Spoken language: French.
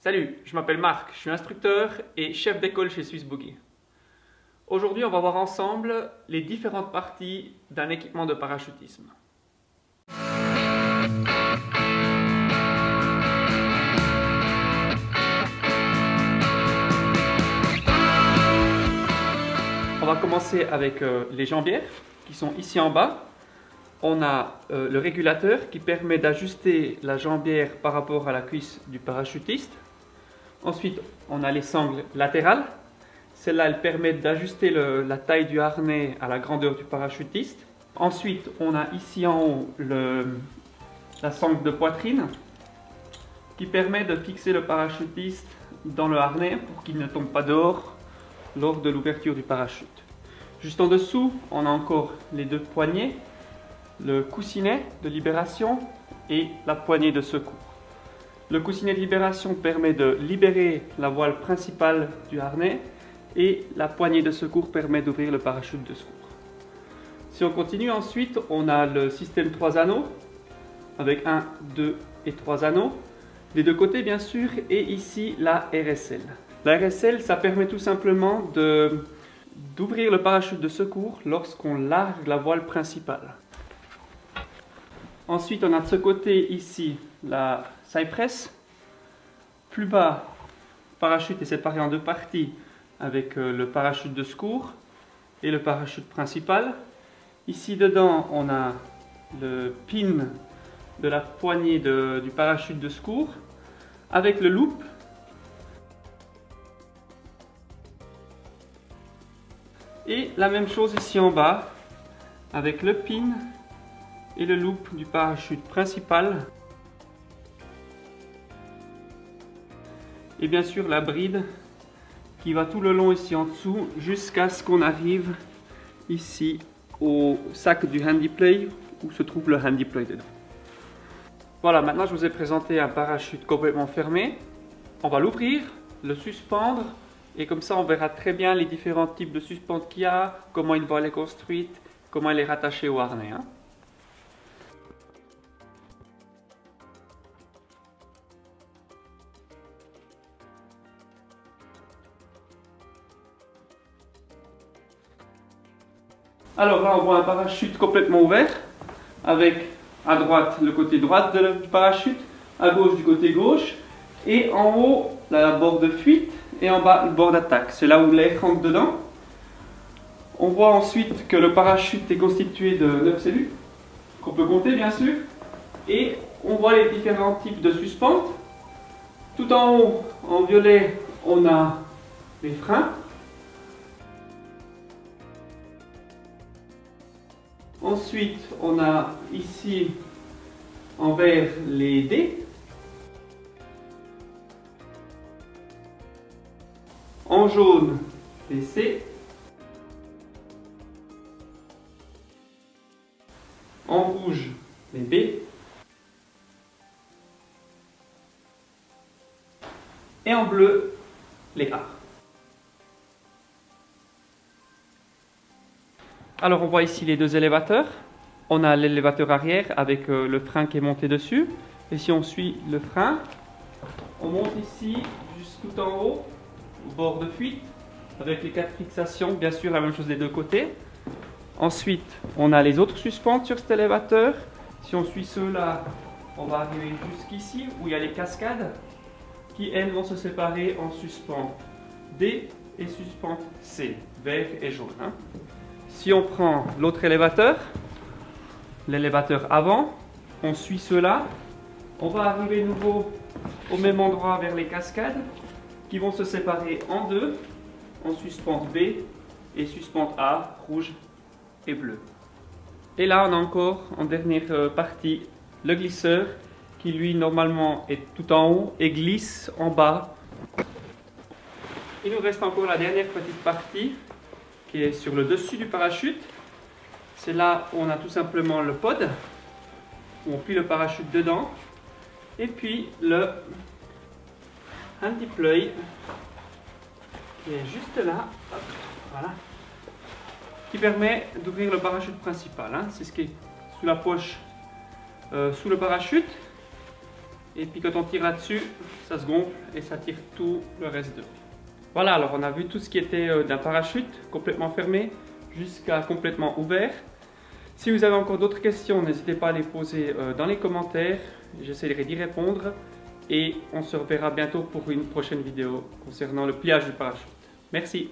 Salut, je m'appelle Marc, je suis instructeur et chef d'école chez Swiss Boogie. Aujourd'hui, on va voir ensemble les différentes parties d'un équipement de parachutisme. On va commencer avec les jambières qui sont ici en bas. On a le régulateur qui permet d'ajuster la jambière par rapport à la cuisse du parachutiste. Ensuite, on a les sangles latérales. Celle-là, elle permet d'ajuster la taille du harnais à la grandeur du parachutiste. Ensuite, on a ici en haut la sangle de poitrine qui permet de fixer le parachutiste dans le harnais pour qu'il ne tombe pas dehors lors de l'ouverture du parachute. Juste en dessous, on a encore les deux poignées, le coussinet de libération et la poignée de secours. Le coussinet de libération permet de libérer la voile principale du harnais et la poignée de secours permet d'ouvrir le parachute de secours. Si on continue ensuite, on a le système 3 anneaux avec 1, 2 et 3 anneaux des deux côtés bien sûr, et ici la RSL. La RSL, ça permet tout simplement d'ouvrir le parachute de secours lorsqu'on largue la voile principale. Ensuite, on a de ce côté ici la Cypress. Plus bas, le parachute est séparé en deux parties avec le parachute de secours et le parachute principal. Ici dedans, on a le pin de la poignée du parachute de secours avec le loop. Et la même chose ici en bas avec le pin et le loop du parachute principal. Et bien sûr la bride qui va tout le long ici en dessous jusqu'à ce qu'on arrive ici au sac du handiplay où se trouve le handiplay dedans. Voilà, maintenant je vous ai présenté un parachute complètement fermé. On va l'ouvrir, le suspendre et comme ça on verra très bien les différents types de suspentes qu'il y a, comment une voile est construite, comment elle est rattachée au harnais. Alors là, on voit un parachute complètement ouvert, avec à droite le côté droit du parachute, à gauche du côté gauche, et en haut la bord de fuite, et en bas le bord d'attaque. C'est là où l'air rentre dedans. On voit ensuite que le parachute est constitué de 9 cellules, qu'on peut compter bien sûr, et on voit les différents types de suspentes. Tout en haut, en violet, on a les freins. Ensuite, on a ici en vert les dés. En jaune, les C. En rouge, les B. Et en bleu, les A. Alors on voit ici les deux élévateurs. On a l'élévateur arrière avec le frein qui est monté dessus. Et si on suit le frein, on monte ici jusqu'au en haut, au bord de fuite, avec les 4 fixations, bien sûr la même chose des deux côtés. Ensuite, on a les autres suspentes sur cet élévateur. Si on suit ceux-là, on va arriver jusqu'ici où il y a les cascades qui elles vont se séparer en suspentes D et suspentes C, vert et jaune. Si on prend l'autre élévateur, l'élévateur avant, on suit cela, on va arriver de nouveau au même endroit vers les cascades qui vont se séparer en deux, en suspente B et suspente A, rouge et bleu. Et là on a encore en dernière partie le glisseur qui lui normalement est tout en haut et glisse en bas. Il nous reste encore la dernière petite partie qui est sur le dessus du parachute. C'est là où on a tout simplement le pod, où on plie le parachute dedans, et puis le handiplay qui est juste là, hop, voilà, qui permet d'ouvrir le parachute principal. C'est ce qui est sous la poche, sous le parachute. Et puis quand on tire là-dessus, ça se gonfle et ça tire tout le reste d'eau. Voilà, alors on a vu tout ce qui était d'un parachute complètement fermé jusqu'à complètement ouvert. Si vous avez encore d'autres questions, n'hésitez pas à les poser dans les commentaires. J'essaierai d'y répondre. Et on se reverra bientôt pour une prochaine vidéo concernant le pliage du parachute. Merci.